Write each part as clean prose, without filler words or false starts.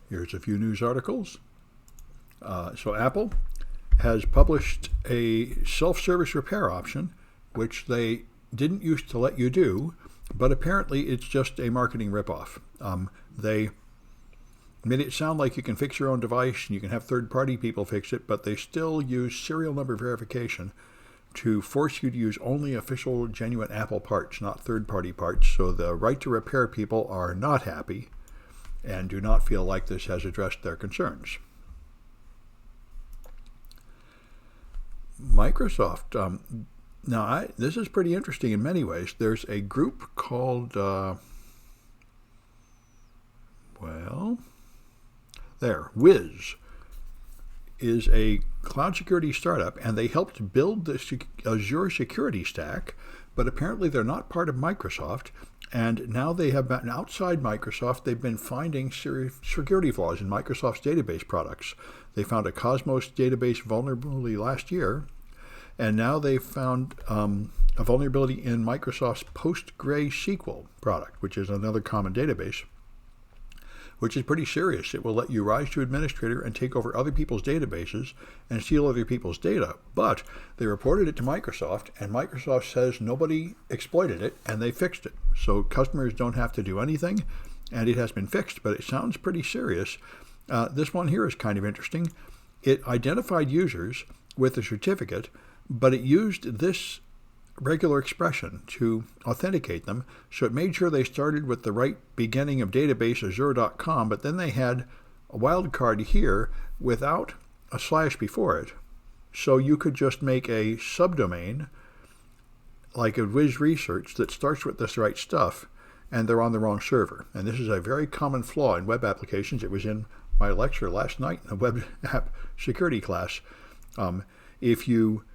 Here's a few news articles. So Apple has published a self-service repair option, which they didn't used to let you do, but apparently it's just a marketing ripoff. They made it sound like you can fix your own device and you can have third-party people fix it, but they still use serial number verification to force you to use only official, genuine Apple parts, not third-party parts. So the right to repair people are not happy and do not feel like this has addressed their concerns. Microsoft. This is pretty interesting in many ways. There's a group called, Wiz is a cloud security startup, and they helped build the Azure security stack, but apparently they're not part of Microsoft, and now they have been outside Microsoft. They've been finding security flaws in Microsoft's database products. They found a Cosmos database vulnerability last year, and now they've found a vulnerability in Microsoft's PostgreSQL product, which is another common database, which is pretty serious. It will let you rise to administrator and take over other people's databases and steal other people's data. But they reported it to Microsoft, and Microsoft says nobody exploited it, and they fixed it. So customers don't have to do anything, and it has been fixed, but it sounds pretty serious. This one here is kind of interesting. It identified users with a certificate, but it used this regular expression to authenticate them. So it made sure they started with the right beginning of database azure.com, but then they had a wildcard here without a slash before it. So you could just make a subdomain like a Wiz Research that starts with this right stuff, and they're on the wrong server. And this is a very common flaw in web applications. It was in my lecture last night in a web app security class. If you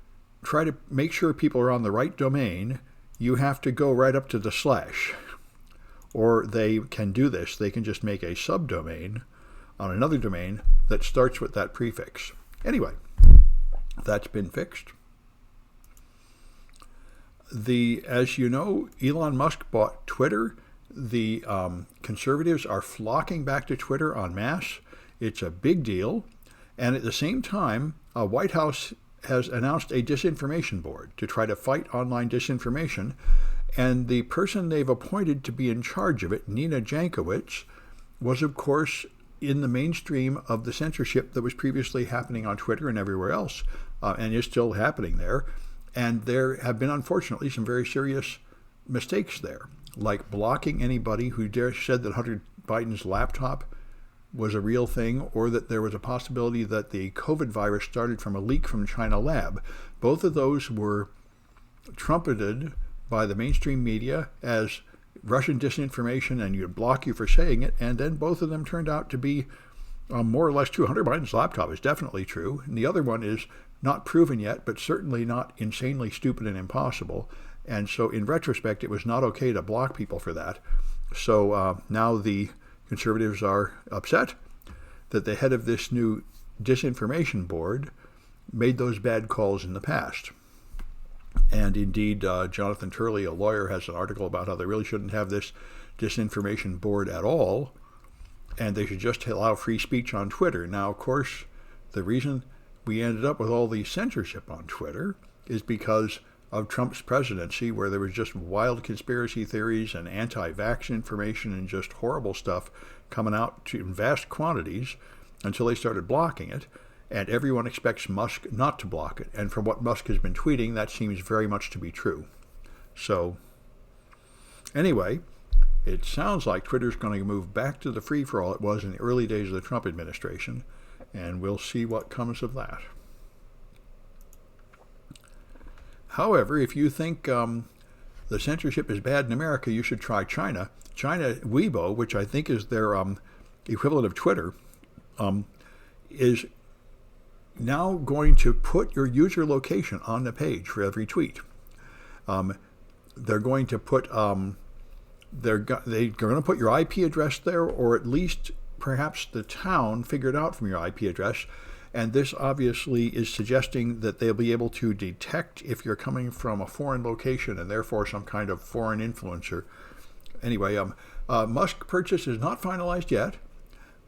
try to make sure people are on the right domain, you have to go right up to the slash. Or they can do this. They can just make a subdomain on another domain that starts with that prefix. Anyway, that's been fixed. As you know, Elon Musk bought Twitter. The conservatives are flocking back to Twitter en masse. It's a big deal. And at the same time, White House has announced a disinformation board to try to fight online disinformation. And the person they've appointed to be in charge of it, Nina Jankowicz, was, of course, in the mainstream of the censorship that was previously happening on Twitter and everywhere else, and is still happening there. And there have been, unfortunately, some very serious mistakes there, like blocking anybody who said that Hunter Biden's laptop was a real thing, or that there was a possibility that the COVID virus started from a leak from China lab. Both of those were trumpeted by the mainstream media as Russian disinformation, and you'd block you for saying it, and then both of them turned out to be more or less true. Hunter Biden's laptop is definitely true, and the other one is not proven yet, but certainly not insanely stupid and impossible. And so in retrospect, it was not okay to block people for that. So now the conservatives are upset that the head of this new disinformation board made those bad calls in the past. And indeed, Jonathan Turley, a lawyer, has an article about how they really shouldn't have this disinformation board at all, and they should just allow free speech on Twitter. Now, of course, the reason we ended up with all the censorship on Twitter is because of Trump's presidency, where there was just wild conspiracy theories and anti-vax information and just horrible stuff coming out in vast quantities until they started blocking it. And everyone expects Musk not to block it. And from what Musk has been tweeting, that seems very much to be true. So anyway, it sounds like Twitter's going to move back to the free-for-all it was in the early days of the Trump administration, and we'll see what comes of that. However, if you think the censorship is bad in America, you should try China. China Weibo, which I think is their equivalent of Twitter, is now going to put your user location on the page for every tweet. They're going to put they're going to put your IP address there, or at least perhaps the town figured out from your IP address. And this obviously is suggesting that they'll be able to detect if you're coming from a foreign location and therefore some kind of foreign influencer. Anyway, Musk purchase is not finalized yet,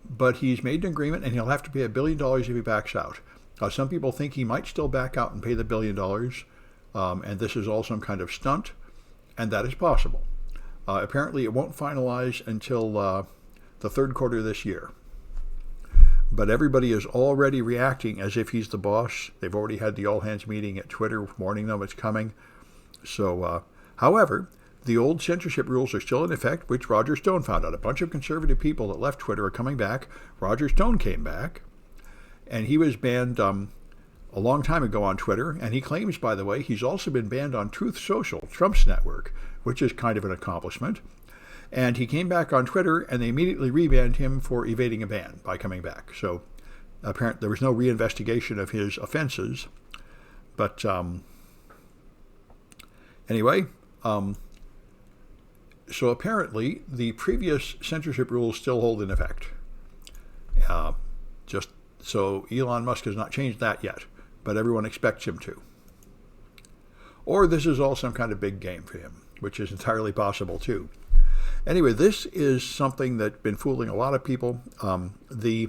but he's made an agreement, and he'll have to pay $1 billion if he backs out. Some people think he might still back out and pay the $1 billion, and this is all some kind of stunt, and that is possible. Apparently, it won't finalize until the third quarter of this year. But everybody is already reacting as if he's the boss. They've already had the all-hands meeting at Twitter warning them it's coming. So, however, the old censorship rules are still in effect, which Roger Stone found out. A bunch of conservative people that left Twitter are coming back. Roger Stone came back, and he was banned a long time ago on Twitter. And he claims, by the way, he's also been banned on Truth Social, Trump's network, which is kind of an accomplishment. And he came back on Twitter, and they immediately rebanned him for evading a ban by coming back. So apparently there was no reinvestigation of his offenses. But anyway, so apparently the previous censorship rules still hold in effect. Just so Elon Musk has not changed that yet, but everyone expects him to. Or this is all some kind of big game for him, which is entirely possible too. Anyway, this is something that's been fooling a lot of people. The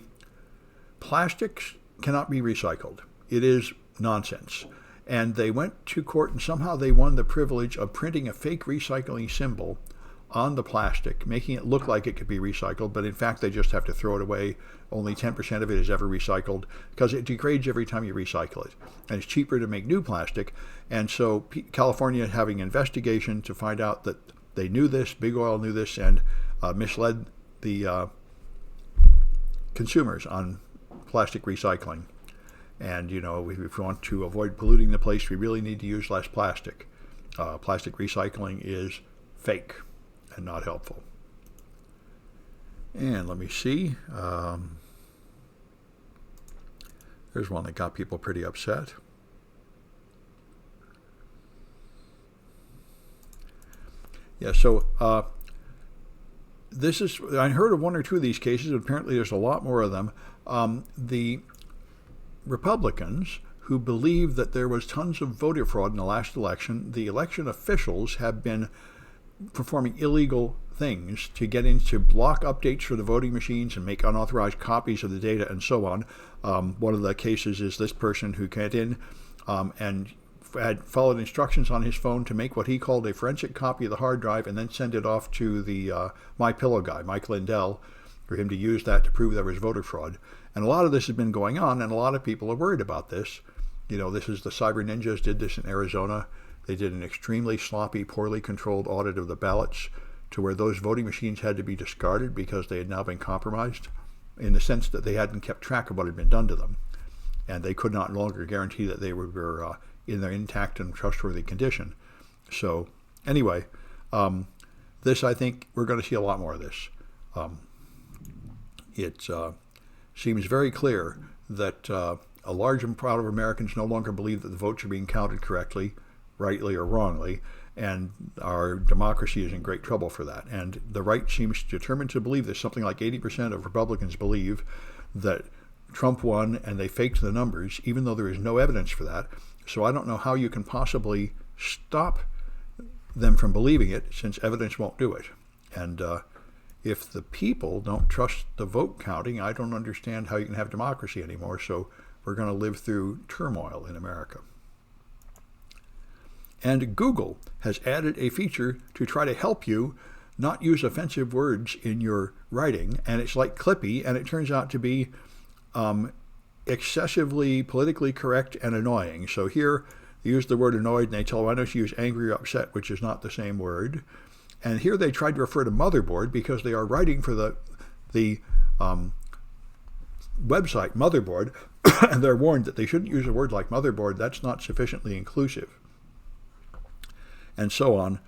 plastics cannot be recycled. It is nonsense. And they went to court, and somehow they won the privilege of printing a fake recycling symbol on the plastic, making it look like it could be recycled, but in fact they just have to throw it away. Only 10% of it is ever recycled because it degrades every time you recycle it. And it's cheaper to make new plastic. And so California is having an investigation to find out that they knew this, Big Oil knew this, and misled the consumers on plastic recycling. And, you know, if we want to avoid polluting the place, we really need to use less plastic. Plastic recycling is fake and not helpful. And let me see. There's one that got people pretty upset. Yeah, so this is, I heard of one or two of these cases, and apparently there's a lot more of them. The Republicans who believe that there was tons of voter fraud in the last election, the election officials have been performing illegal things to get in to block updates for the voting machines and make unauthorized copies of the data and so on. One of the cases is this person who got in and had followed instructions on his phone to make what he called a forensic copy of the hard drive and then send it off to the MyPillow guy, Mike Lindell, for him to use that to prove there was voter fraud. And a lot of this has been going on, and a lot of people are worried about this. You know, this is the Cyber Ninjas did this in Arizona. They did an extremely sloppy, poorly controlled audit of the ballots to where those voting machines had to be discarded because they had now been compromised in the sense that they hadn't kept track of what had been done to them. And they could not longer guarantee that they were in their intact and trustworthy condition. So anyway, this, I think we're going to see a lot more of this. It seems very clear that a large crowd of Americans no longer believe that the votes are being counted correctly, rightly or wrongly, and our democracy is in great trouble for that. And the right seems determined to believe this. Something like 80% of Republicans believe that Trump won and they faked the numbers, even though there is no evidence for that. So I don't know how you can possibly stop them from believing it, since evidence won't do it. And if the people don't trust the vote counting, I don't understand how you can have democracy anymore. So we're going to live through turmoil in America. And Google has added a feature to try to help you not use offensive words in your writing. And it's like Clippy, and it turns out to be excessively politically correct and annoying. So here they use the word annoyed, and they tell why don't you use angry or upset, which is not the same word. And here they tried to refer to motherboard because they are writing for the website Motherboard, and they're warned that they shouldn't use a word like motherboard. That's not sufficiently inclusive, and so on.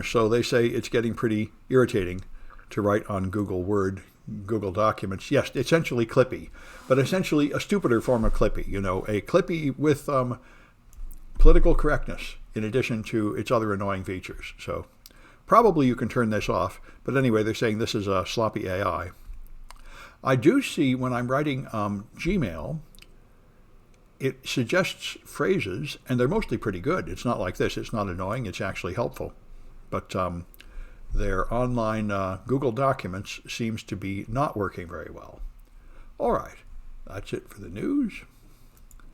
So they say it's getting pretty irritating to write on Google Word, Google Documents. Yes, essentially Clippy, but essentially a stupider form of Clippy. You know, a Clippy with political correctness in addition to its other annoying features. So probably you can turn this off. But anyway, they're saying this is a sloppy AI. I do see when I'm writing Gmail, it suggests phrases, and they're mostly pretty good. It's not like this. It's not annoying. It's actually helpful. But their online Google Documents seems to be not working very well. All right, that's it for the news.